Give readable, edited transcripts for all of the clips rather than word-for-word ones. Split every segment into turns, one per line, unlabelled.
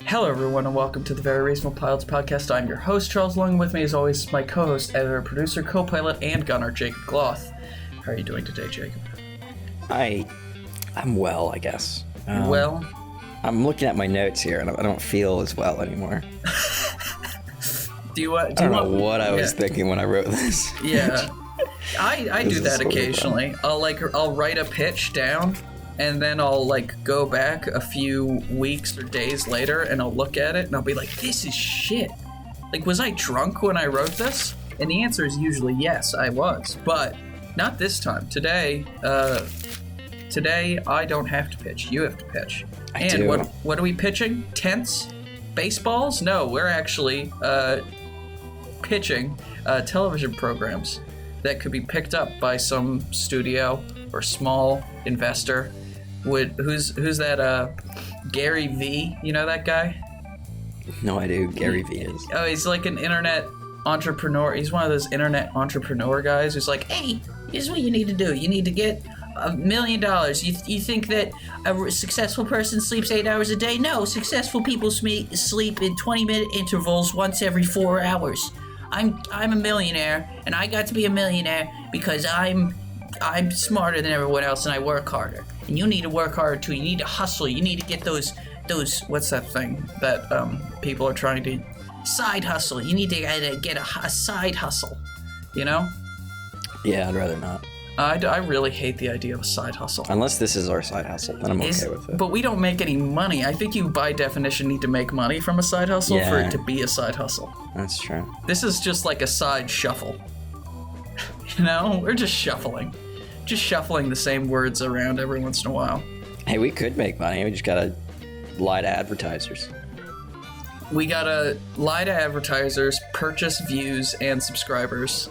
Hello, everyone, and welcome to the Very Reasonable Pilots podcast. I'm your host, Charles Long. With me, as always, my co-host, editor, producer, co-pilot, and gunner, Jacob Gloth. How are you doing today, Jacob?
I'm well, I guess.
Well?
I'm looking at my notes here, and I don't feel as well anymore.
I
don't know what I was thinking when I wrote this.
Yeah. I do that occasionally. I'll write a pitch down, and then I'll go back a few weeks or days later, and I'll look at it, and I'll be like, this is shit. Was I drunk when I wrote this? And the answer is usually yes, I was. But not this time. Today I don't have to pitch. You have to pitch.
I do.
What are we pitching? Tents? Baseballs? No, we're actually pitching television programs that could be picked up by some studio or small investor. Who's that? Gary V. You know that guy?
No idea who Gary V is.
Oh, he's like an internet entrepreneur. He's one of those internet entrepreneur guys who's like, hey, here's what you need to do. You need to get $1 million. You think that a successful person sleeps 8 hours a day? No, successful people sleep in 20-minute intervals once every 4 hours. I'm a millionaire, and I got to be a millionaire because I'm smarter than everyone else, and I work harder. And you need to work harder too. You need to hustle. You need to get those what's that thing that people are trying to side hustle. You need to get a side hustle. You know?
Yeah, I'd rather not.
I really hate the idea of a side hustle.
Unless this is our side hustle, then I'm okay with it.
But we don't make any money. I think you, by definition, need to make money from a side hustle for it to be a side hustle.
That's true.
This is just like a side shuffle. You know? We're just shuffling. Just shuffling the same words around every once in a while.
Hey, we could make money. We just gotta lie to advertisers.
We gotta lie to advertisers, purchase views and subscribers.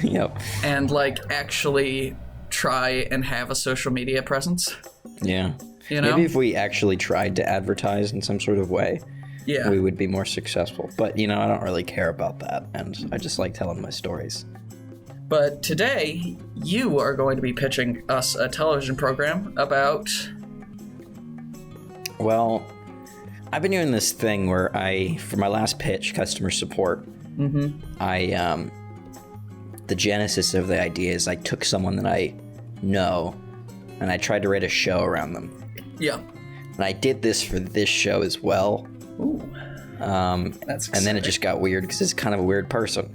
Yep.
And actually try and have a social media presence.
Yeah.
You know?
Maybe if we actually tried to advertise in some sort of way, we would be more successful. But, I don't really care about that, and I just like telling my stories.
But today, you are going to be pitching us a television program about...
Well, I've been doing this thing where for my last pitch, customer support, the genesis of the idea is I took someone that I know, and I tried to write a show around them.
Yeah.
And I did this for this show as well.
Ooh. That's exciting.
And then it just got weird because it's kind of a weird person.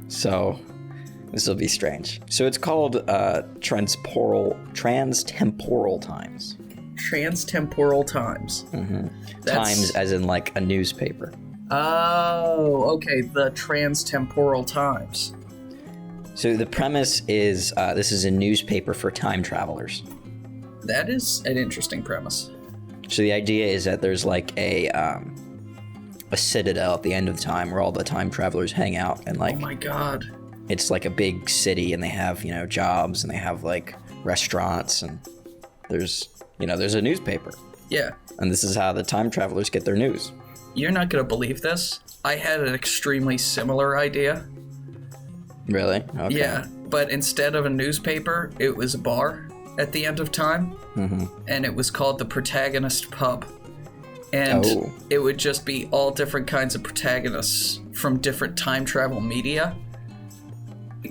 So this will be strange. So it's called Transtemporal Times.
Transtemporal Times.
Mm-hmm. Times as in a newspaper.
Oh, okay. The Transtemporal Times.
So the premise is this is a newspaper for time travelers.
That is an interesting premise.
So the idea is that there's a citadel at the end of time where all the time travelers hang out, and
oh my god,
it's like a big city, and they have jobs, and they have restaurants, and there's a newspaper.
Yeah.
And this is how the time travelers get their news.
You're not gonna believe this. I had an extremely similar idea.
Really? Okay.
Yeah, but instead of a newspaper, it was a bar at the end of time, and it was called the Protagonist Pub. And it would just be all different kinds of protagonists from different time travel media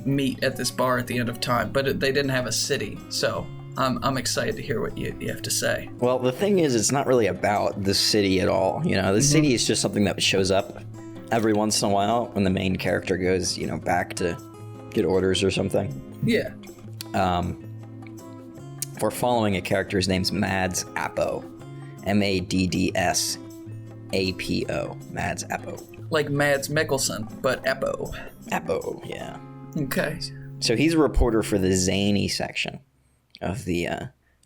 meet at this bar at the end of time, but they didn't have a city, so I'm excited to hear what you have to say.
Well, the thing is, it's not really about the city at all. The city is just something that shows up every once in a while when the main character goes, back to get orders or something.
Yeah.
We're following a character. His name's Madds Apo. Madds Apo. Madds Apo.
Like Mads Mikkelsen, but Apo.
Apo, yeah.
Okay.
So he's a reporter for the zany section of the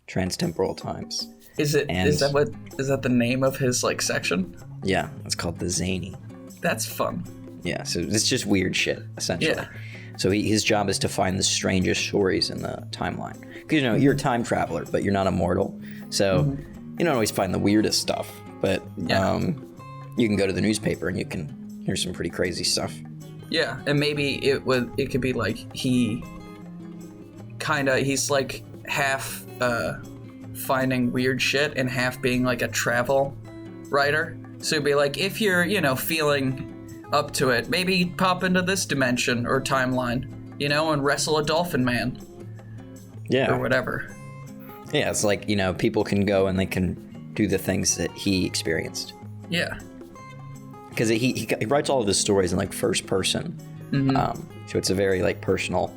Transtemporal Times.
Is that the name of his section?
Yeah, it's called the zany.
That's fun.
Yeah, so it's just weird shit, essentially.
Yeah.
So his job is to find the strangest stories in the timeline. Because, you're a time traveler, but you're not immortal. So you don't always find the weirdest stuff. But you can go to the newspaper and you can hear some pretty crazy stuff.
Yeah, and maybe it could be he's half finding weird shit and half being a travel writer. So it'd be like, if you're, feeling up to it, maybe pop into this dimension or timeline, and wrestle a dolphin man.
Yeah.
Or whatever.
Yeah, it's like, people can go and they can do the things that he experienced.
Yeah.
Because he writes all of his stories in, like, first person. So it's a very, like, personal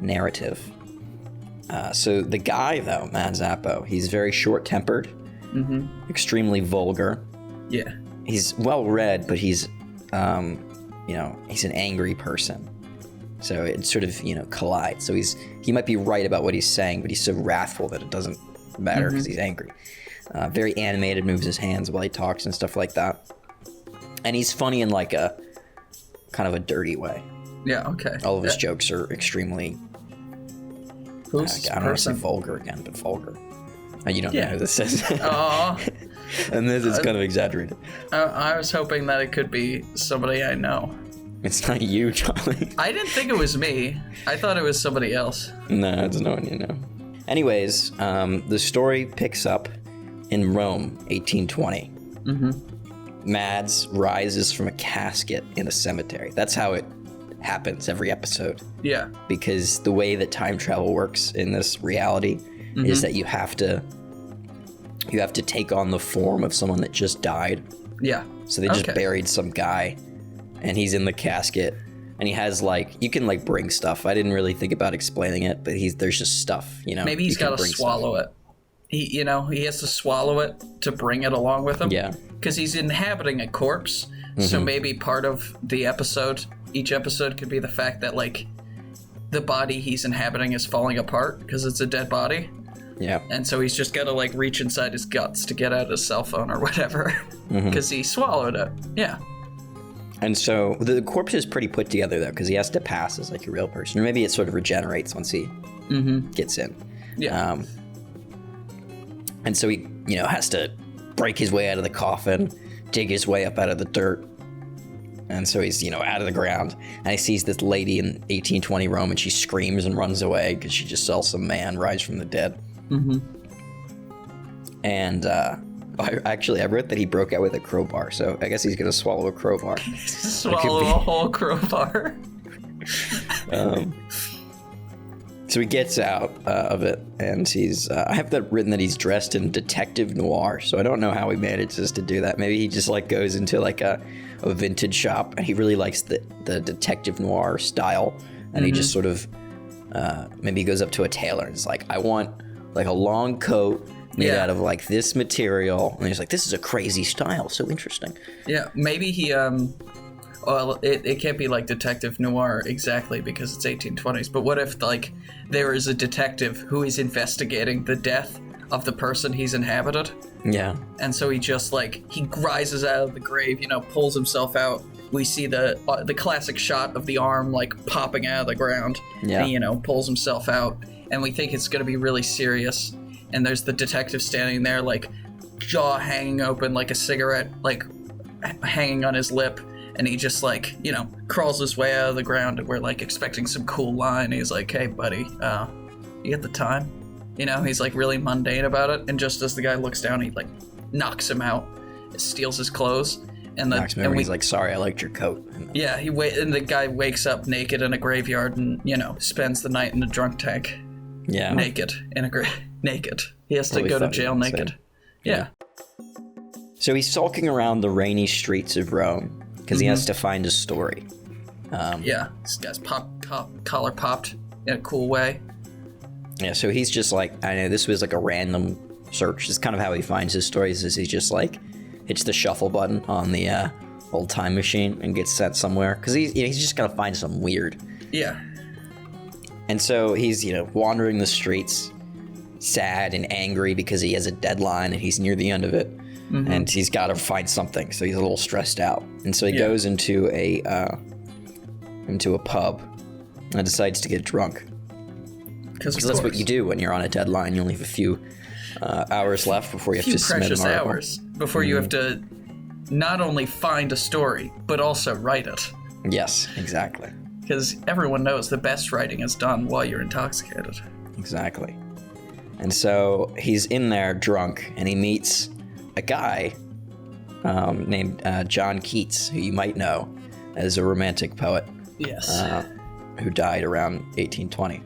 narrative. So the guy, though, Madds Apo, he's very short-tempered, extremely vulgar.
Yeah.
He's well-read, but he's, he's an angry person. So it sort of, collides. So he might be right about what he's saying, but he's so wrathful that it doesn't matter because he's angry. Very animated, moves his hands while he talks and stuff like that. And he's funny in, like, a kind of a dirty way.
Yeah, okay.
All of his jokes are extremely...
Who's
I don't want to say vulgar again, but vulgar. You don't know who this is.
Aww.
And this is kind of exaggerated.
I was hoping that it could be somebody I know.
It's not you, Charlie.
I didn't think it was me. I thought it was somebody else.
No, it's no one you know. Anyways, the story picks up in Rome, 1820. Madds rises from a casket in a cemetery. That's how it happens every episode.
Yeah.
Because the way that time travel works in this reality is that you have to take on the form of someone that just died.
Yeah.
So they just buried some guy, and he's in the casket, and he has, like, you can, like, bring stuff. I didn't really think about explaining it, but there's just stuff,
Maybe he's got to swallow it. He has to swallow it to bring it along with him.
Yeah.
Because he's inhabiting a corpse, so maybe part of the episode, each episode could be the fact that, like, the body he's inhabiting is falling apart because it's a dead body.
Yeah.
And so he's just got to, like, reach inside his guts to get out his cell phone or whatever because he swallowed it. Yeah.
And so the corpse is pretty put together, though, because he has to pass as, like, a real person. Or maybe it sort of regenerates once he gets in.
Yeah.
And so he, has to break his way out of the coffin, dig his way up out of the dirt. And so he's, out of the ground. And he sees this lady in 1820 Rome, and she screams and runs away because she just saw some man rise from the dead. And I wrote that he broke out with a crowbar, so I guess he's going to swallow a crowbar.
Swallow a whole crowbar.
So he gets out of it, and I have that written that he's dressed in detective noir, so I don't know how he manages to do that. Maybe he just, like, goes into, like, a vintage shop, and he really likes the detective noir style, and he just sort of, maybe he goes up to a tailor and is like, I want, like, a long coat made out of, like, this material, and he's like, this is a crazy style, so interesting.
Yeah, maybe he, well, it can't be, like, detective noir exactly because it's 1820s, but what if, like, there is a detective who is investigating the death of the person he's inhabited?
Yeah.
And so he just, like, he rises out of the grave, pulls himself out. We see the classic shot of the arm, like, popping out of the ground.
Yeah.
And, pulls himself out. And we think it's going to be really serious. And there's the detective standing there, like, jaw hanging open, like a cigarette, like, hanging on his lip. And he just, like, crawls his way out of the ground, and we're, like, expecting some cool line. He's like, hey, buddy, you got the time? He's, like, really mundane about it. And just as the guy looks down, he, like, knocks him out, steals his clothes. And
he's like, sorry, I liked your coat.
Yeah, and the guy wakes up naked in a graveyard and, spends the night in a drunk tank.
Yeah.
Naked. Naked. He has to go to jail naked. Yeah.
So he's sulking around the rainy streets of Rome because he has to find a story.
Yeah, this guy's collar popped in a cool way.
Yeah, so he's just like, I know this was like a random search. It's kind of how he finds his stories, is he just like hits the shuffle button on the old time machine and gets sent somewhere because he's just gonna find something weird.
Yeah.
And so he's wandering the streets, sad and angry because he has a deadline and he's near the end of it. And he's got to find something, so he's a little stressed out. And so he goes into a pub and decides to get drunk. Because that's what you do when you're on a deadline. You only have a few hours left before you have to submit an article.
Precious hours before you have to not only find a story, but also write it.
Yes, exactly.
Because everyone knows the best writing is done while you're intoxicated.
Exactly. And so he's in there drunk, and he meets a guy named John Keats, who you might know as a romantic poet.
Yes.
Who died around 1820.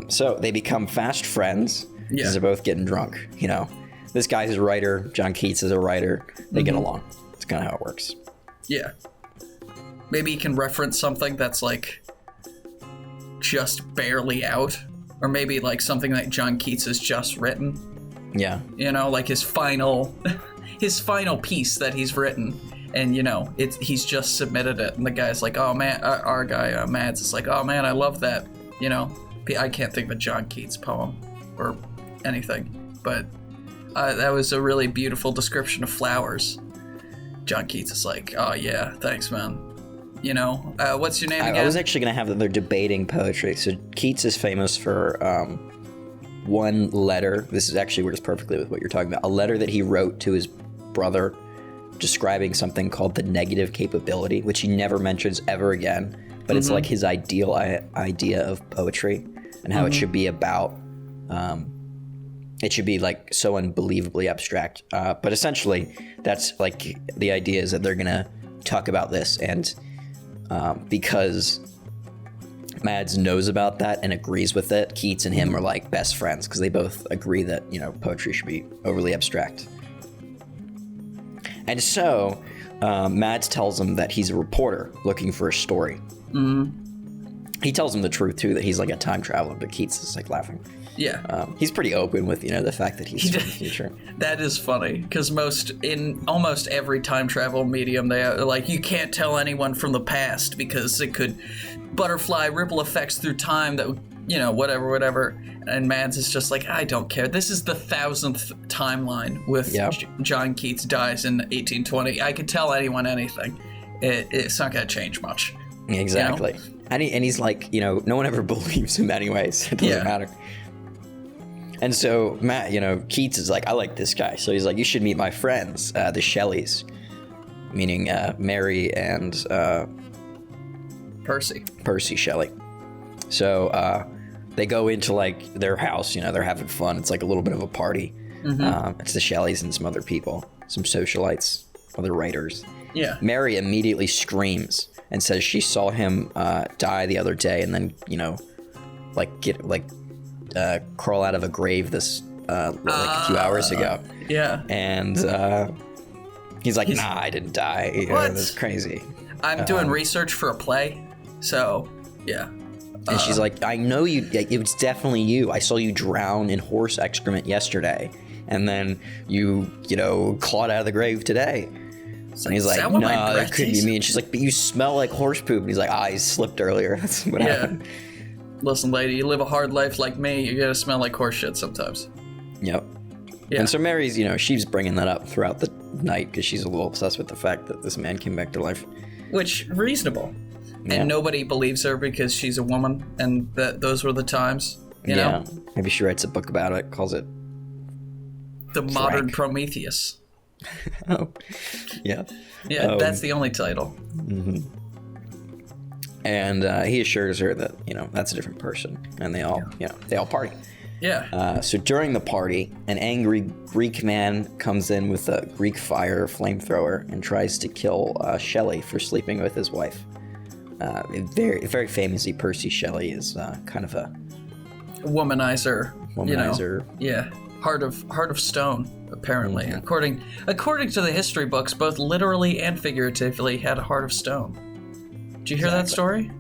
So they become fast friends because they're both getting drunk. You know, this guy's a writer. John Keats is a writer. They get along. It's kind of how it works.
Yeah. Maybe you can reference something that's like just barely out, or maybe like something that John Keats has just written.
Yeah.
You know, like his final piece that he's written. And, you know, he's just submitted it. And the guy's like, oh, man, our guy, Madds, is like, oh, man, I love that. You know, I can't think of a John Keats poem or anything. But that was a really beautiful description of flowers. John Keats is like, oh, yeah, thanks, man. You know, what's your name again?
I was actually going to have that they're debating poetry. So Keats is famous for one letter. This is actually works perfectly with what you're talking about. A letter that he wrote to his brother describing something called the negative capability, which he never mentions ever again, but it's like his ideal idea of poetry and how it should be about, it should be like so unbelievably abstract. But essentially that's like the idea is that they're gonna talk about this, and because Madds knows about that and agrees with it, Keats and him are like best friends because they both agree that, you know, poetry should be overly abstract. And so, Madds tells him that he's a reporter looking for a story. He tells him the truth, too, that he's like a time traveler, but Keats is like laughing.
Yeah.
He's pretty open with, you know, the fact that he's from the future.
That is funny, because in almost every time travel medium, they are like, you can't tell anyone from the past because it could butterfly ripple effects through time that, you know, whatever. And Madds is just like, I don't care. This is the 1000th timeline with John Keats dies in 1820. I could tell anyone anything. It's not going to change much.
Exactly.
You know?
And he's like, you know, no one ever believes him anyway, so it doesn't matter. And so, Keats is like, I like this guy. So he's like, you should meet my friends, the Shelleys, meaning Mary and Percy Shelley. So they go into like their house, you know, they're having fun. It's like a little bit of a party. It's the Shelleys and some other people, some socialites, other writers.
Yeah.
Mary immediately screams and says she saw him die the other day, and then, you know, crawl out of a grave this like a few hours ago.
Yeah.
And he's like, nah, I didn't die. You know, that's crazy.
I'm doing research for a play, so yeah.
And she's like, I know you. It was definitely you. I saw you drown in horse excrement yesterday, and then you clawed out of the grave today. And he's like, no, that couldn't be me. And she's like, but you smell like horse poop. And he's like, I slipped earlier. That's what happened.
Listen, lady, you live a hard life like me. You're gonna smell like horse shit sometimes.
Yep.
Yeah.
And so Mary's, she's bringing that up throughout the night because she's a little obsessed with the fact that this man came back to life. Which,
reasonable. Yeah. And nobody believes her because she's a woman, and those were the times. You know?
Maybe she writes a book about it, calls it
The Modern Prometheus.
Oh, yeah.
Yeah, that's the only title.
Mm-hmm. And he assures her that, that's a different person, and they all, they all party.
Yeah.
So during the party, an angry Greek man comes in with a Greek fire flamethrower and tries to kill Shelley for sleeping with his wife. Very, very famously, Percy Shelley is kind of a
womanizer.
Womanizer.
Yeah. Heart of stone, apparently. Mm-hmm. According to the history books, both literally and figuratively had a heart of stone. Did you hear that story?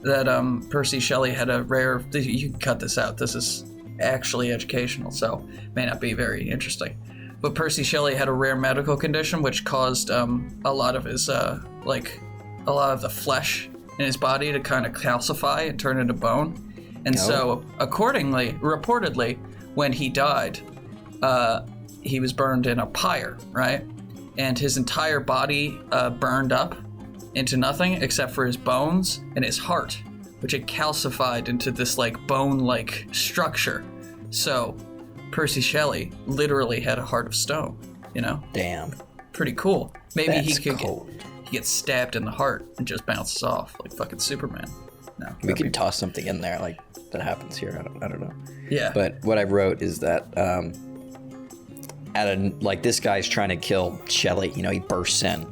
That Percy Shelley had a rare... You can cut this out. This is actually educational, so may not be very interesting. But Percy Shelley had a rare medical condition which caused a lot of his, a lot of the flesh in his body to kind of calcify and turn into bone. And so, reportedly, when he died, he was burned in a pyre, right? And his entire body burned up into nothing except for his bones and his heart, which had calcified into this bone-like structure. So Percy Shelley literally had a heart of stone, Damn. Pretty cool. Maybe he could get stabbed in the heart and just bounces off like fucking Superman. No,
we could toss something in there that happens here. I don't know.
Yeah.
But what I wrote is that like this guy's trying to kill Shelley. You know, he bursts in.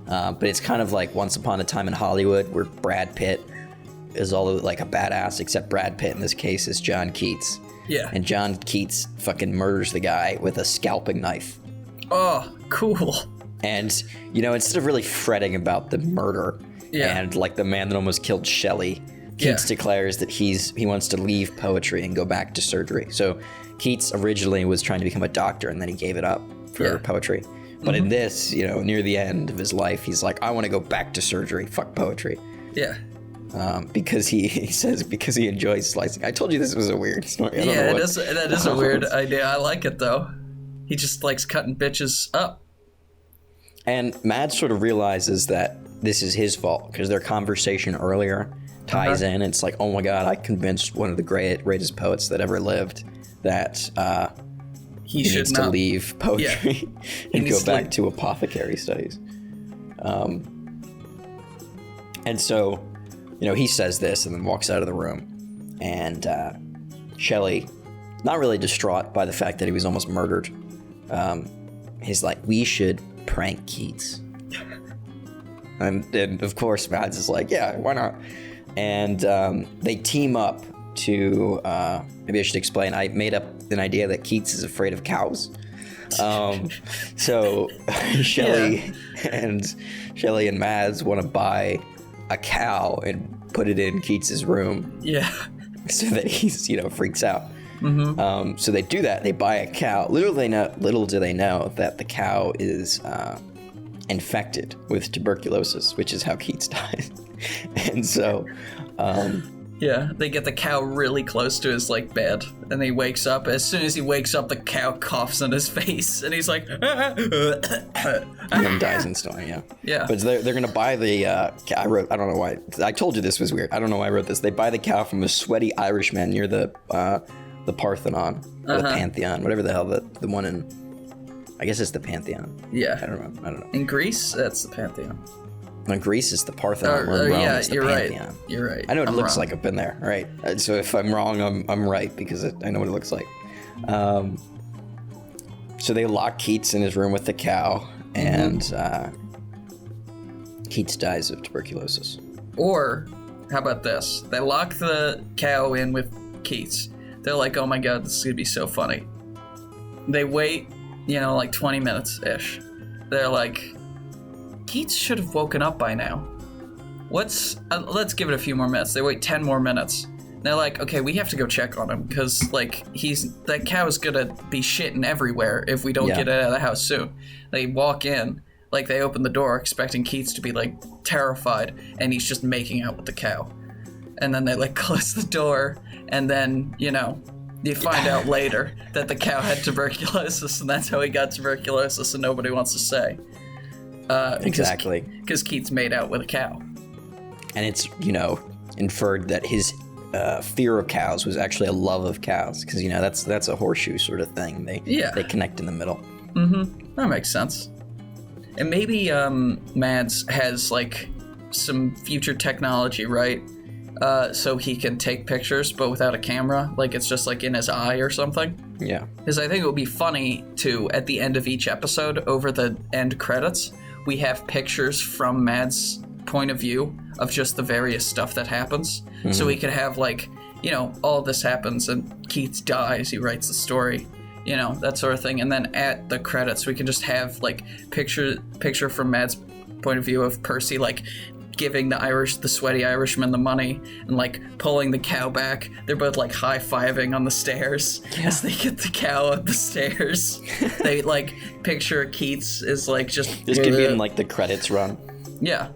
But it's kind of like Once Upon a Time in Hollywood, where Brad Pitt is all like a badass, except Brad Pitt in this case is John Keats.
Yeah.
And John Keats fucking murders the guy with a scalping knife.
Oh, cool.
And, you know, instead of really fretting about the murder and like the man that almost killed Shelley, Keats declares that he wants to leave poetry and go back to surgery. So Keats originally was trying to become a doctor, and then he gave it up for poetry. But in this, you know, near the end of his life, he's like, I want to go back to surgery. Fuck poetry.
Yeah.
Because he says because he enjoys slicing. I told you this was a weird story.
That is a weird idea. I like it, though. He just likes cutting bitches up. And
Madds sort of realizes that this is his fault because their conversation earlier ties in. It's like, oh my God, I convinced one of the greatest poets that ever lived that he needs to leave poetry and go back to apothecary studies. And so, you know, he says this and then walks out of the room. And Shelley, not really distraught by the fact that he was almost murdered, he's like, we should prank Keats. And of course, Madds is like, yeah, why not? And they team up to, maybe I should explain, I made up an idea that Keats is afraid of cows. So Shelley and Madds want to buy a cow and put it in Keats's room.
Yeah.
So that he's, you know, freaks out. So they do that. They buy a cow. Little do they know that the cow is infected with tuberculosis, which is how Keats dies. And so,
they get the cow really close to his like bed, and he wakes up. As soon as he wakes up, the cow coughs in his face, and he's like, and
then dies instantly. Yeah. But they're gonna buy the. I don't know why. I told you this was weird. I don't know why I wrote this. They buy the cow from a sweaty Irishman near the Parthenon, or the Pantheon, whatever the hell the one in. I guess it's the Pantheon.
Yeah.
I don't know.
In Greece, that's the Pantheon.
In Greece, it's the Parthenon. Or in Rome, it's the Pantheon.
Right. You're right.
I know what it looks like. I've been there. Right. So if I'm wrong, I'm right because I know what it looks like. So they lock Keats in his room with the cow, and Keats dies of tuberculosis.
Or how about this? They lock the cow in with Keats. They're like, oh my God, this is gonna be so funny. They wait, you know, like 20 minutes-ish. They're like, Keats should have woken up by now. Let's give it a few more minutes. They wait 10 more minutes. They're like, okay, we have to go check on him because like that cow's gonna be shitting everywhere if we don't get it out of the house soon. They walk in, like they open the door expecting Keats to be like terrified, and he's just making out with the cow. And then they like close the door, and then, you know, you find out later that the cow had tuberculosis, and that's how he got tuberculosis, and nobody wants to say.
Exactly.
Because Keats made out with a cow.
And it's, you know, inferred that his fear of cows was actually a love of cows, because, you know, that's a horseshoe sort of thing. They connect in the middle.
That makes sense. And maybe Madds has like some future technology, right? So he can take pictures, but without a camera. Like it's just like in his eye or something. Yeah. Because I think it would be funny to, at the end of each episode, over the end credits, we have pictures from Madds' point of view of just the various stuff that happens. So we could have like, you know, all this happens and Keats dies, he writes the story, you know, that sort of thing. And then at the credits, we can just have like picture from Madds' point of view of Percy, like giving the sweaty Irishman the money and like pulling the cow back. They're both like high-fiving on the stairs as they get the cow up the stairs. They like picture Keats is like just...
This could be in like the credits run.
Yeah.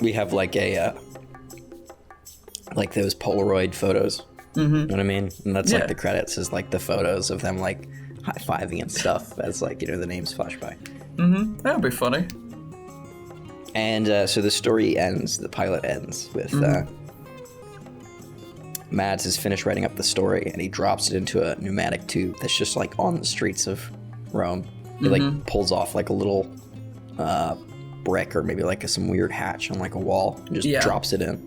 We have like a, like those Polaroid photos. You know what I mean? And that's like the credits is like the photos of them like high-fiving and stuff as like, you know, the names flash by.
That would be funny.
And so the story ends, the pilot ends with Madds has finished writing up the story and he drops it into a pneumatic tube that's just like on the streets of Rome. He like pulls off like a little brick or maybe like some weird hatch on like a wall and just drops it in.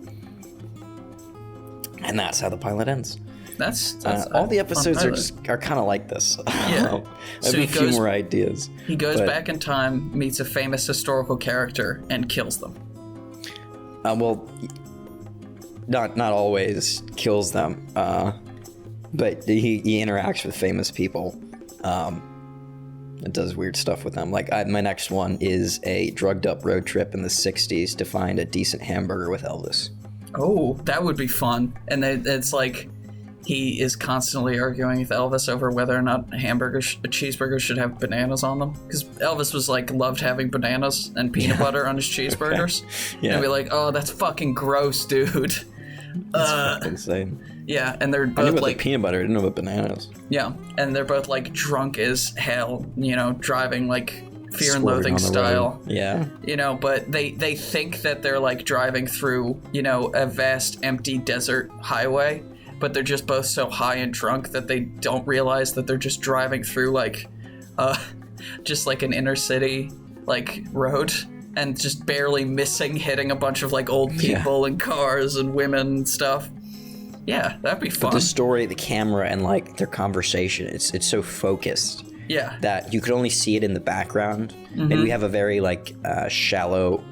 And that's how the pilot ends.
That's
all the episodes
fun
are kind of like this.
Yeah.
I have a few more ideas.
He goes back in time, meets a famous historical character, and kills them.
Well, not always kills them, but he interacts with famous people. It does weird stuff with them. Like my next one is a drugged up road trip in the 60s to find a decent hamburger with Elvis.
Oh, that would be fun. And then it's like he is constantly arguing with Elvis over whether or not cheeseburgers should have bananas on them. Because Elvis was like, loved having bananas and peanut butter on his cheeseburgers.
Yeah.
And be like, oh, that's fucking gross, dude.
That's insane.
Yeah, and they're
I knew
both
about
like
the peanut butter. I didn't know about bananas.
Yeah, and they're both like drunk as hell, you know, driving like Fear and
Swerving
Loathing
on the
style.
road. Yeah.
You know, but they think that they're like driving through, you know, a vast empty desert highway, but they're just both so high and drunk that they don't realize that they're just driving through like just like an inner city like road and just barely hitting a bunch of like old people and cars and women and stuff. Yeah, that'd be fun.
But the story, the camera, and like their conversation, it's so focused.
Yeah.
That you could only see it in the background. And we have a very like shallow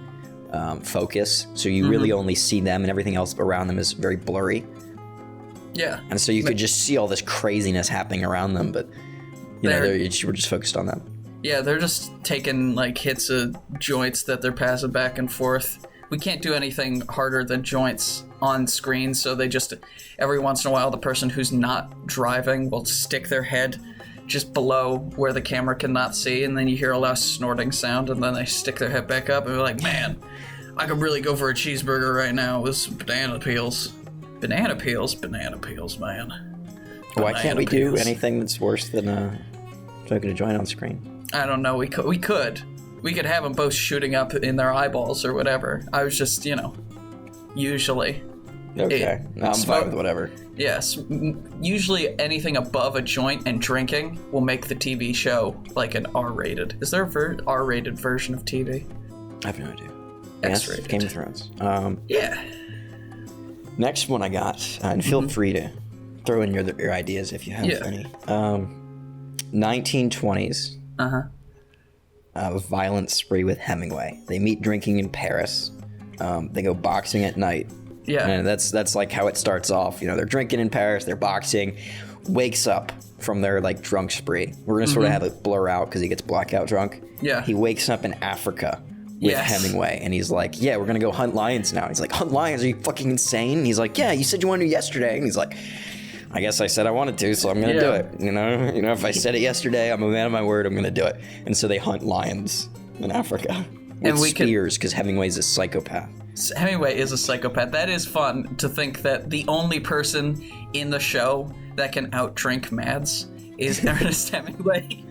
focus, so you really only see them, and everything else around them is very blurry.
Yeah.
And so you could just see all this craziness happening around them, but you know, we're just focused on them.
Yeah, they're just taking like hits of joints that they're passing back and forth. We can't do anything harder than joints on screen, so they just, every once in a while, the person who's not driving will stick their head just below where the camera cannot see, and then you hear a loud snorting sound, and then they stick their head back up, and they're like, man, I could really go for a cheeseburger right now with some banana peels. Banana peels, man.
Why can't we do anything that's worse than smoking a joint on screen?
I don't know, we could. We could have them both shooting up in their eyeballs or whatever. I was just, you know, usually.
Okay, I'm fine with whatever.
Yes, usually anything above a joint and drinking will make the TV show like an R-rated. Is there a R-rated version of TV?
I have no idea.
X-rated.
Yes, Game of Thrones.
Yeah.
Next one I got, and feel free to throw in your ideas if you have any. 1920s. A violent spree with Hemingway. They meet drinking in Paris. They go boxing at night.
Yeah.
And that's like how it starts off. You know, they're drinking in Paris, they're boxing, wakes up from their like drunk spree. We're gonna sort of have it blur out because he gets blackout drunk.
Yeah.
He wakes up in Africa with Hemingway, and he's like, yeah, we're gonna go hunt lions now. He's like, hunt lions? Are you fucking insane? And he's like, yeah, you said you wanted to yesterday. And he's like, I guess I said I wanted to, so I'm gonna do it. You know, if I said it yesterday, I'm a man of my word. I'm gonna do it. And so they hunt lions in Africa with spears because Hemingway's a psychopath.
Hemingway is a psychopath. That is fun to think that the only person in the show that can outdrink Madds is Ernest Hemingway.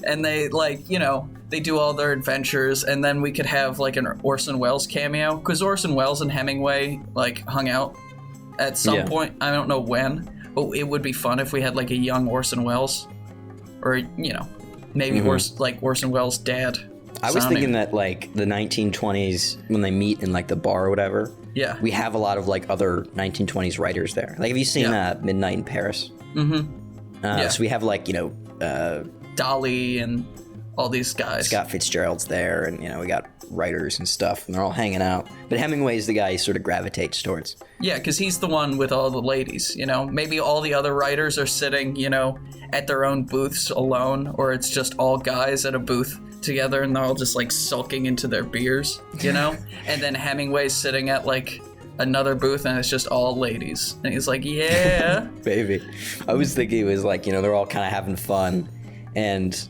And they like, you know, they do all their adventures, and then we could have like an Orson Welles cameo because Orson Welles and Hemingway like hung out at some point. I don't know when. But it would be fun if we had like a young Orson Welles, or you know, maybe Orson Welles' dad.
I was thinking that like the 1920s when they meet in like the bar or whatever. Yeah. We have a lot of like other 1920s writers there. Like, have you seen Midnight in Paris? Mm-hmm. So we have like, you know,
Dali and all these guys.
Scott Fitzgerald's there, and you know, we got writers and stuff, and they're all hanging out. But Hemingway's the guy he sort of gravitates towards. Yeah,
because he's the one with all the ladies, you know? Maybe all the other writers are sitting, you know, at their own booths alone, or it's just all guys at a booth together, and they're all just, like, sulking into their beers, you know? And then Hemingway's sitting at, like, another booth, and it's just all ladies. And he's like, yeah.
Baby. I was thinking it was like, you know, they're all kind of having fun, and...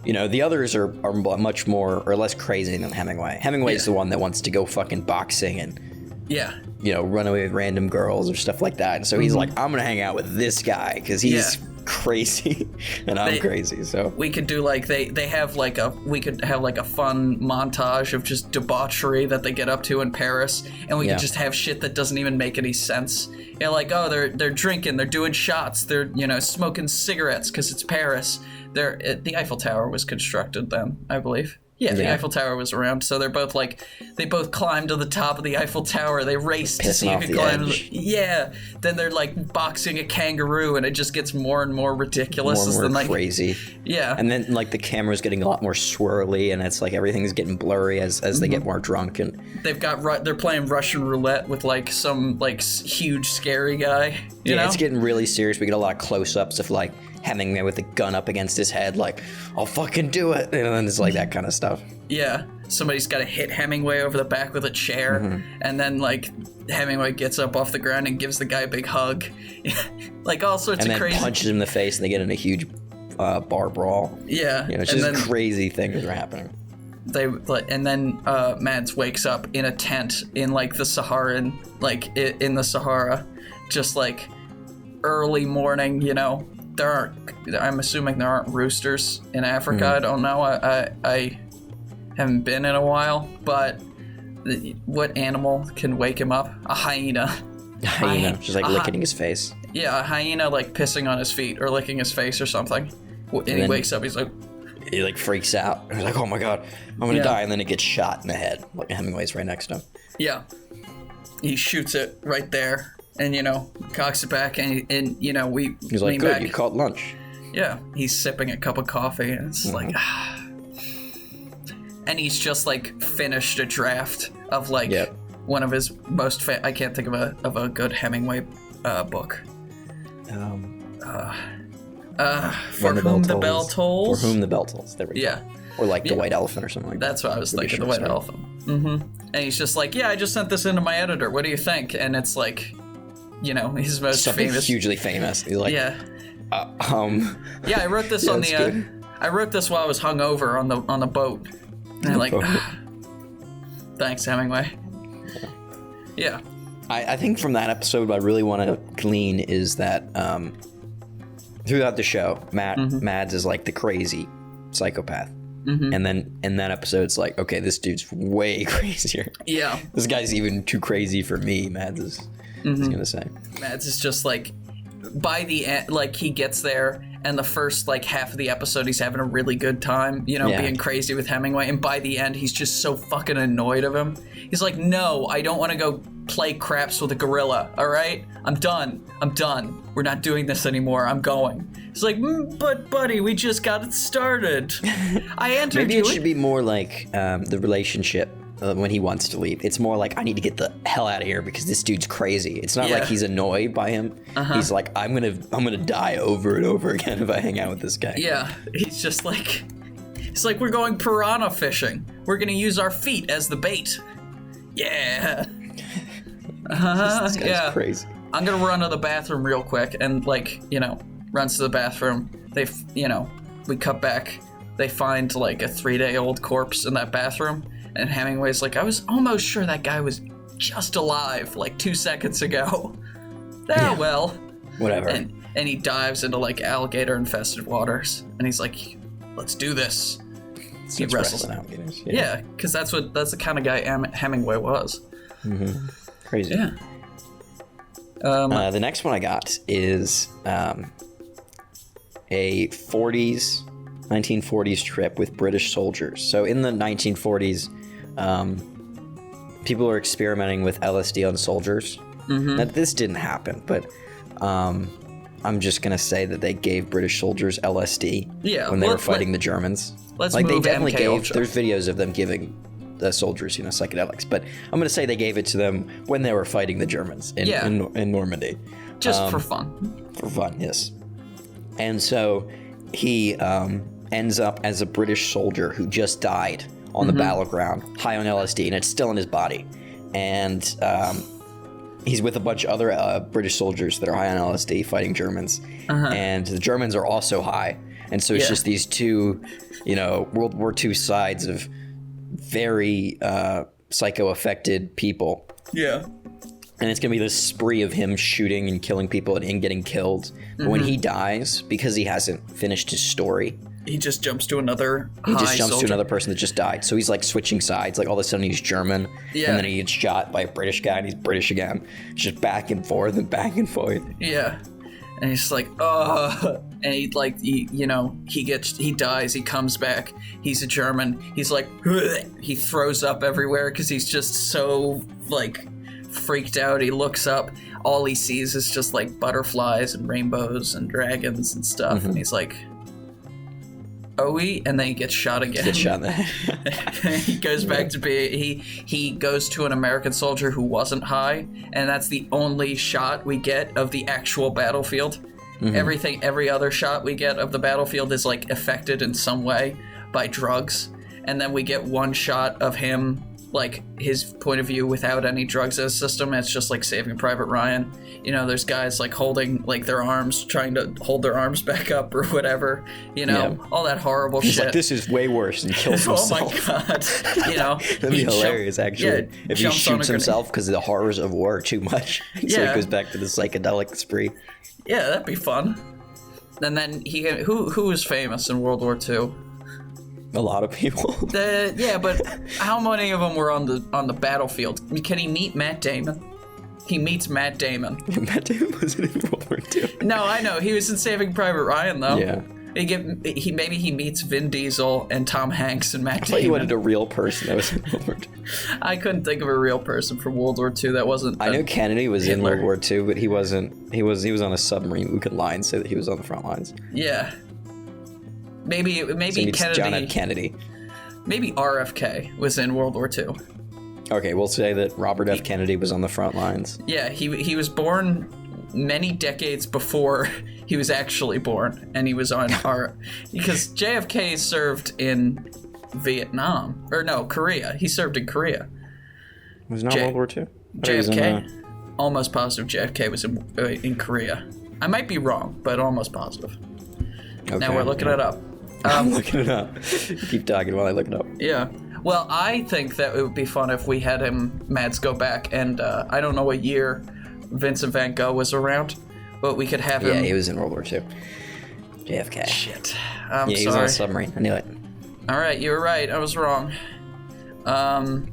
You know, the others are much more or less crazy than Hemingway. Hemingway's the one that wants to go fucking boxing and, you know, run away with random girls or stuff like that. And so he's like, I'm going to hang out with this guy because he's crazy and I'm crazy. So
we could do like they have like we could have like a fun montage of just debauchery that they get up to in Paris, and we could just have shit that doesn't even make any sense. You know, like, oh, they're drinking, they're doing shots, they're, you know, smoking cigarettes because it's Paris. The Eiffel Tower was constructed then, I believe. Yeah, the Eiffel Tower was around, so they're both like, they both climb to the top of the Eiffel Tower. They race to see who can climb. Yeah, then they're like boxing a kangaroo, and it just gets more and more ridiculous.
More and more crazy.
Yeah.
And then like the camera's getting a lot more swirly, and it's like everything's getting blurry as they get more drunk. And
they're playing Russian roulette with like some like huge scary guy. You know?
It's getting really serious. We get a lot of close-ups of like Hemingway with a gun up against his head, like, I'll fucking do it. And then it's like that kind of stuff.
Yeah. Somebody's got to hit Hemingway over the back with a chair. And then, like, Hemingway gets up off the ground and gives the guy a big hug. Like, all sorts of crazy...
And then punches him in the face, and they get in a huge bar brawl.
Yeah.
You know, it's just crazy things are happening.
And then Madds wakes up in a tent in, like, the Saharan... Like, in the Sahara. Just, like, early morning, you know... I'm assuming there aren't roosters in Africa. I don't know. I haven't been in a while, but what animal can wake him up? A hyena.
A hyena, just like licking his face.
Yeah, a hyena like pissing on his feet or licking his face or something. And he wakes up, he's like...
He like freaks out. He's like, oh my god, I'm gonna die. And then it gets shot in the head. Like Hemingway's right next to him.
Yeah. He shoots it right there. And, you know, cocks it back, and you know,
he's like, good, you caught lunch.
Yeah, he's sipping a cup of coffee, and it's like, and he's just, like, finished a draft of, like, one of his most, I can't think of a good Hemingway book. For Whom the Bell Tolls.
For Whom the Bell Tolls, there we go.
Yeah.
Or, like, The White Elephant or something like that.
That's what I was thinking, The White Elephant. And he's just like, yeah, I just sent this into my editor. What do you think? And it's like... You know, his most famous.
Hugely famous. He's like,
yeah, I wrote this on the. I wrote this while I was hungover on the boat. And I'm like, thanks, Hemingway. Yeah.
I think from that episode, what I really want to glean is that throughout the show, Madds is like the crazy psychopath. And then in that episode, it's like, okay, this dude's way crazier.
Yeah.
This guy's even too crazy for me, Madds is. I was gonna say.
Madds is just like, by the end, like he gets there, and the first like half of the episode, he's having a really good time, you know, being crazy with Hemingway, and by the end, he's just so fucking annoyed of him. He's like, no, I don't want to go play craps with a gorilla. All right, I'm done. We're not doing this anymore. I'm going. He's like, but buddy, we just got it started. I entered.
Maybe it should be more like the relationship. When he wants to leave, it's more like, I need to get the hell out of here because this dude's crazy. It's not like he's annoyed by him. He's like, I'm gonna die over and over again if I hang out with this guy.
Yeah, he's just like, it's like, we're going piranha fishing. We're gonna use our feet as the bait. Yeah.
This guy's crazy.
I'm gonna run to the bathroom real quick, and like, you know, runs to the bathroom. We cut back. They find like a 3-day-old corpse in that bathroom. And Hemingway's like, I was almost sure that guy was just alive like 2 seconds ago. Well. Whatever. And he dives into like alligator-infested waters. And he's like, let's do this. He wrestles alligators. Yeah, because that's the kind of guy Hemingway was.
Crazy.
Yeah.
The next one I got is a 1940s trip with British soldiers. So in the 1940s, people were experimenting with LSD on soldiers. Now, this didn't happen, but I'm just gonna say that they gave British soldiers LSD when they were fighting the Germans.
Let's
like
move
they definitely
MK
gave.
Ultra.
There's videos of them giving the soldiers, you know, psychedelics. But I'm gonna say they gave it to them when they were fighting the Germans in Normandy.
Just for fun.
For fun, yes. And so he ends up as a British soldier who just died on the battleground, high on LSD, and it's still in his body. And he's with a bunch of other British soldiers that are high on LSD fighting Germans. And the Germans are also high. And so it's just these two, you know, World War II sides of very psycho-affected people.
Yeah.
And it's going to be this spree of him shooting and killing people and getting killed. But when he dies, because he hasn't finished his story,
he just jumps to another
to another person that just died. So he's like switching sides. Like all of a sudden he's German. And then he gets shot by a British guy and he's British again. It's just back and forth and back and forth.
Yeah. And he's like, oh, and he he dies, he comes back, he's a German, he's like, he throws up everywhere because he's just so, like, freaked out. He looks up, all he sees is just, like, butterflies and rainbows and dragons and stuff, and he's like, and then he gets shot again. He goes back to he goes to an American soldier who wasn't high, and that's the only shot we get of the actual battlefield. Every other shot we get of the battlefield is like affected in some way by drugs, and then we get one shot of him, like his point of view without any drugs as a system. It's just like Saving Private Ryan. You know, there's guys like holding like their arms, trying to hold their arms back up or whatever. You know, all that horrible
He's
shit.
Like, this is way worse, and kills himself.
Oh my god! You know,
that'd be hilarious. Actually, if he shoots himself because of the horrors of war too much, so he goes back to the psychedelic spree.
Yeah, that'd be fun. And then who was famous in World War II?
A lot of people.
But how many of them were on the battlefield? Can he meet Matt Damon? He meets Matt Damon.
Matt Damon wasn't in World War II.
No, I know. He was in Saving Private Ryan, though.
Yeah.
Maybe he meets Vin Diesel and Tom Hanks and Matt Damon.
I thought you wanted a real person that was in World War II.
I couldn't think of a real person from World War II that wasn't.
I know Kennedy was Hitler. In World War II, but he wasn't. He was on a submarine. We could lie and say that he was on the front lines.
Yeah. Maybe
so
Kennedy.
John F. Kennedy.
Maybe RFK was in World War II.
Okay, we'll say that Robert F. Kennedy was on the front lines.
Yeah, he was born many decades before he was actually born, and he was on because JFK served in Vietnam, or no, Korea. He served in Korea.
Was not World War II?
JFK? Almost positive JFK was in Korea. I might be wrong, but almost positive. Okay, now we're looking it up.
I'm looking it up. Keep talking while I look it up.
Yeah. Well, I think that it would be fun if we had Madds go back, and I don't know what year Vincent van Gogh was around, but we could have him.
Yeah, he was in World War II. JFK.
Shit. I'm sorry.
He was on a submarine. I knew it.
All right, you were right. I was wrong. But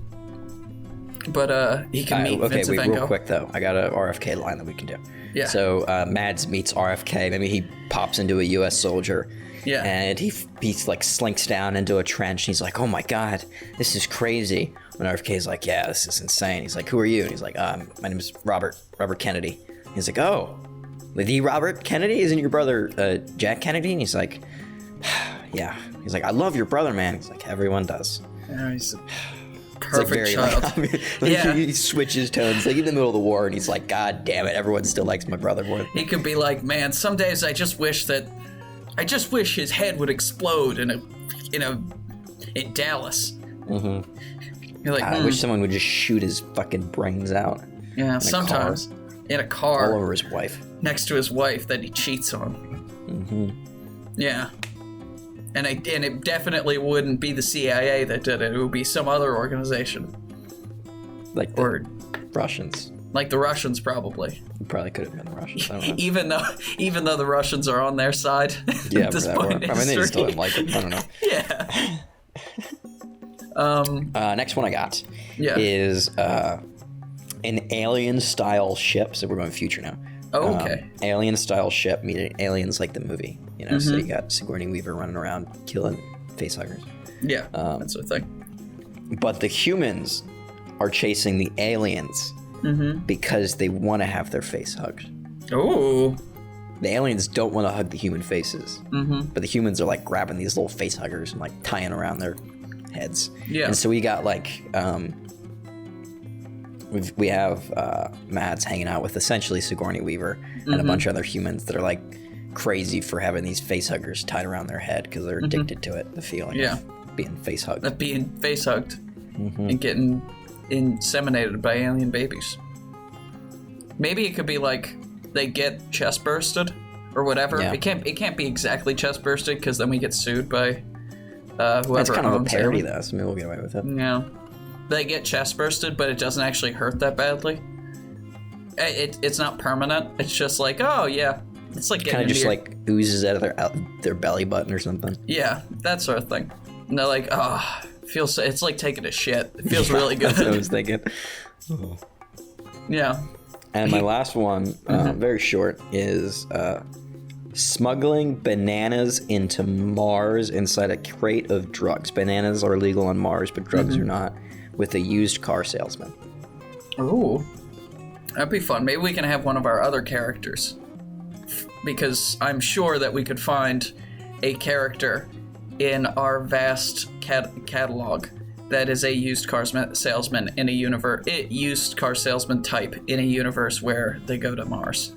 he can meet Vincent van Gogh.
Real quick though, I got a RFK line that we can do.
Yeah.
So Madds meets RFK. Maybe he pops into a U.S. soldier.
Yeah.
And he's like slinks down into a trench. And he's like, "Oh my God, this is crazy." And RFK's like, "Yeah, this is insane." He's like, "Who are you?" And he's like, "My name is Robert Kennedy." He's like, "Oh, the Robert Kennedy? Isn't your brother Jack Kennedy?" And he's like, "Yeah." He's like, "I love your brother, man." He's like, "Everyone does."
Yeah, he's a perfect child.
He switches tones like in the middle of the war, and he's like, "God damn it, everyone still likes my brother more."
He could be like, "Man, some days I just wish his head would explode in Dallas." Mm-hmm. You're like,
God, I wish someone would just shoot his fucking brains out.
Yeah, sometimes in a car.
All over his wife.
Next to his wife that he cheats on.
Mm-hmm.
Yeah. And it definitely wouldn't be the CIA that did it. It would be some other organization.
Like the Russians.
Like the Russians, probably.
It probably could have been the Russians. I don't
know. even though the Russians are on their side.
Yeah,
at this point in history.
They still didn't like it. I don't know.
Yeah.
Next one I got is an alien-style ship. So we're going future now.
Oh, okay.
Alien-style ship, meaning aliens like the movie. You know, so you got Sigourney Weaver running around killing facehuggers.
Yeah, that sort of thing.
But the humans are chasing the aliens because they want to have their face hugged.
Oh.
The aliens don't want to hug the human faces, but the humans are like grabbing these little face huggers and like tying around their heads.
Yeah.
And so we got like we have Madds hanging out with essentially Sigourney Weaver and a bunch of other humans that are like crazy for having these face huggers tied around their head because they're addicted to it, the feeling of being face hugged.
Of being face hugged and getting inseminated by alien babies. Maybe it could be like they get chest bursted or whatever. Yeah. It can't be exactly chest bursted because then we get sued by whoever.
It's kind of a parody
them.
though, so maybe we'll get away with it.
Yeah. They get chest bursted, but it doesn't actually hurt that badly. It's not permanent. It's just like, oh yeah, it's like
kind of just like oozes out of their belly button or something.
Yeah, that sort of thing. And they're like, oh, it's like taking a shit. It feels really good.
That's what I was thinking.
Yeah.
And my last one, very short, is smuggling bananas into Mars inside a crate of drugs. Bananas are legal on Mars, but drugs are not, with a used car salesman.
Ooh. That'd be fun. Maybe we can have one of our other characters. Because I'm sure that we could find a character in our vast catalog that is a used car salesman in a used car salesman type in a universe where they go to Mars.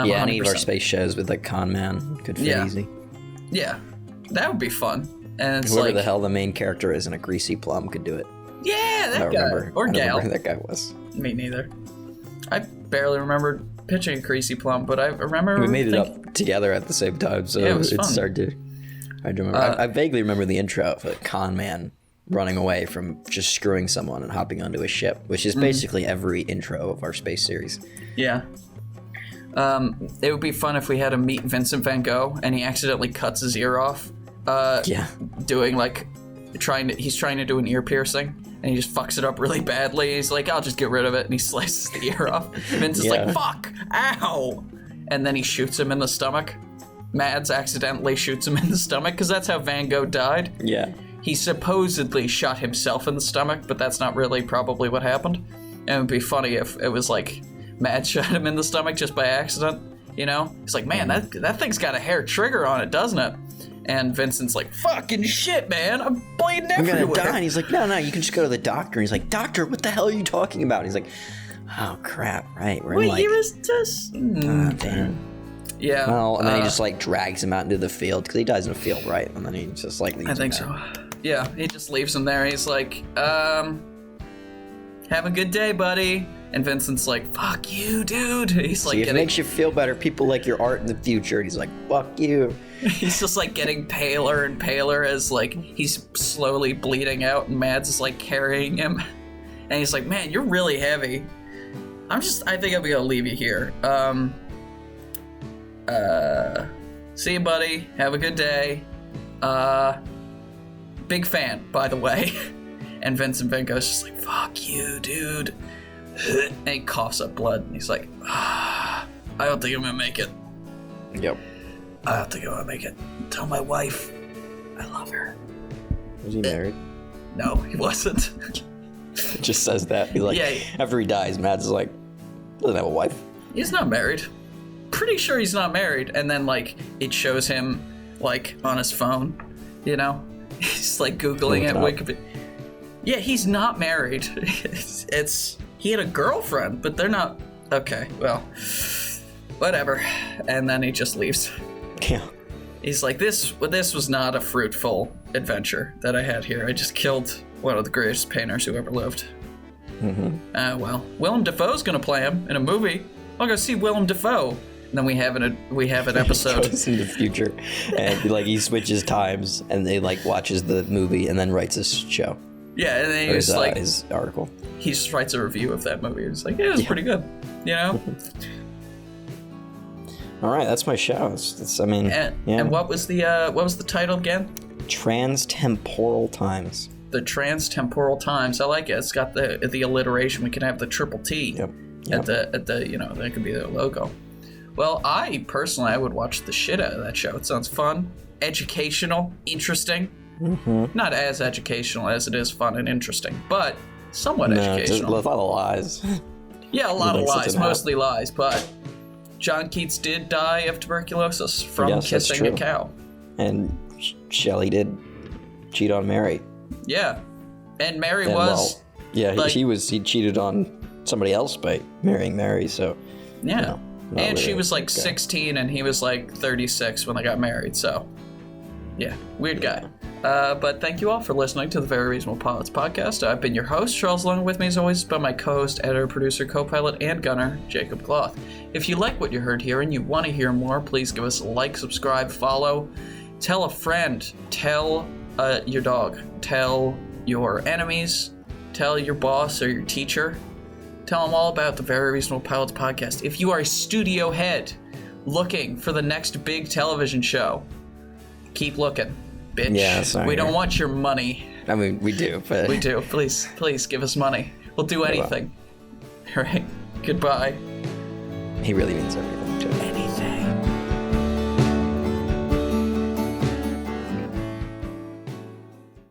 Yeah, any of our space shows with like Con Man could fit easy.
Yeah, that would be fun. And it's
whoever the hell the main character is in a greasy plum could do it.
Yeah, that guy. Or gal.
I don't remember who that guy was.
Me neither. I barely remembered pitching a greasy plum, but I remember
we made it up together at the same time, so
yeah, it's
hard to remember. I vaguely remember the intro of a con man running away from just screwing someone and hopping onto a ship, which is basically every intro of our space series.
Yeah. It would be fun if we had him meet Vincent van Gogh and he accidentally cuts his ear off. Doing like he's trying to do an ear piercing and he just fucks it up really badly. He's like, I'll just get rid of it, and he slices the ear off. Vincent's like, fuck, ow, and then he shoots him in the stomach. Madds accidentally shoots him in the stomach because that's how Van Gogh died. Yeah. He supposedly shot himself in the stomach, but that's not really probably what happened. And it would be funny if it was like Madds shot him in the stomach just by accident, you know? He's like, man, that thing's got a hair trigger on it, doesn't it? And Vincent's like, fucking shit, man, I'm bleeding everywhere.
I'm gonna die. And he's like, no, you can just go to the doctor. And he's like, doctor, what the hell are you talking about? And he's like, oh, crap, right. We're
what year is this?
Oh, damn.
Yeah.
Well, and then he just like drags him out into the field because he dies in a field, right? And then he just like leaves him. I think so.
Yeah, he just leaves him there. He's like, have a good day, buddy. And Vincent's like, fuck you, dude. He's like,
if it makes you feel better, people like your art in the future. And he's like, fuck you.
He's just like getting paler and paler as like he's slowly bleeding out, and Madds is like carrying him. And he's like, man, you're really heavy. I think I'm gonna leave you here. See you, buddy. Have a good day. Big fan, by the way. And Vincent Van Gogh's just like, fuck you, dude. And he coughs up blood, and he's like, I don't think I'm gonna make it.
Yep.
I don't think I'm gonna make it. Tell my wife I love her.
Was he married?
No, he wasn't.
It just says that. He's like, after he dies, Madds is like, doesn't have a wife.
He's not married. Pretty sure he's not married. And then, like, it shows him, like, on his phone, you know? He's, like, Googling it. Wikipedia. Yeah, he's not married. He had a girlfriend, but they're not. Okay, well, whatever. And then he just leaves.
Yeah.
He's like, this was not a fruitful adventure that I had here. I just killed one of the greatest painters who ever lived. Mm-hmm. Well, Willem Dafoe's gonna play him in a movie. I'll go see Willem Dafoe. And then we have an episode.
He goes in the future, and like he switches times, and they like watches the movie, and then writes a show.
Yeah, and then he's like
his article.
He just writes a review of that movie. He's like, it was pretty good, you know.
All right, that's my show.
And what was the title again?
Transtemporal Times.
The Transtemporal Times. I like it. It's got the alliteration. We can have the triple T. Yep. At the that could be their logo. Well, I personally would watch the shit out of that show. It sounds fun, educational, interesting. Mm-hmm. Not as educational as it is fun and interesting, but somewhat educational.
Just a lot of lies.
Yeah, a lot of lies, mostly lies. But John Keats did die of tuberculosis from kissing a cow.
And Shelley did cheat on Mary.
Yeah, and Mary was.
He cheated on somebody else by marrying Mary. So
yeah. And she was like 16 and he was like 36 when they got married, so yeah, weird guy. But thank you all for listening to the Very Reasonable Pilots podcast. I've been your host, Charles. Along with me as always has been my co-host, editor, producer, co-pilot, and gunner, Jacob Cloth. If you like what you heard here and you want to hear more, please give us a like, subscribe, follow, tell a friend, tell your dog, tell your enemies, tell your boss or your teacher. Tell them all about the Very Reasonable Pilots podcast. If you are a studio head looking for the next big television show, keep looking, bitch.
Yeah,
we don't want your money.
I mean, we do, but...
We do. Please give us money. We'll do anything. All right. Goodbye.
He really means everything.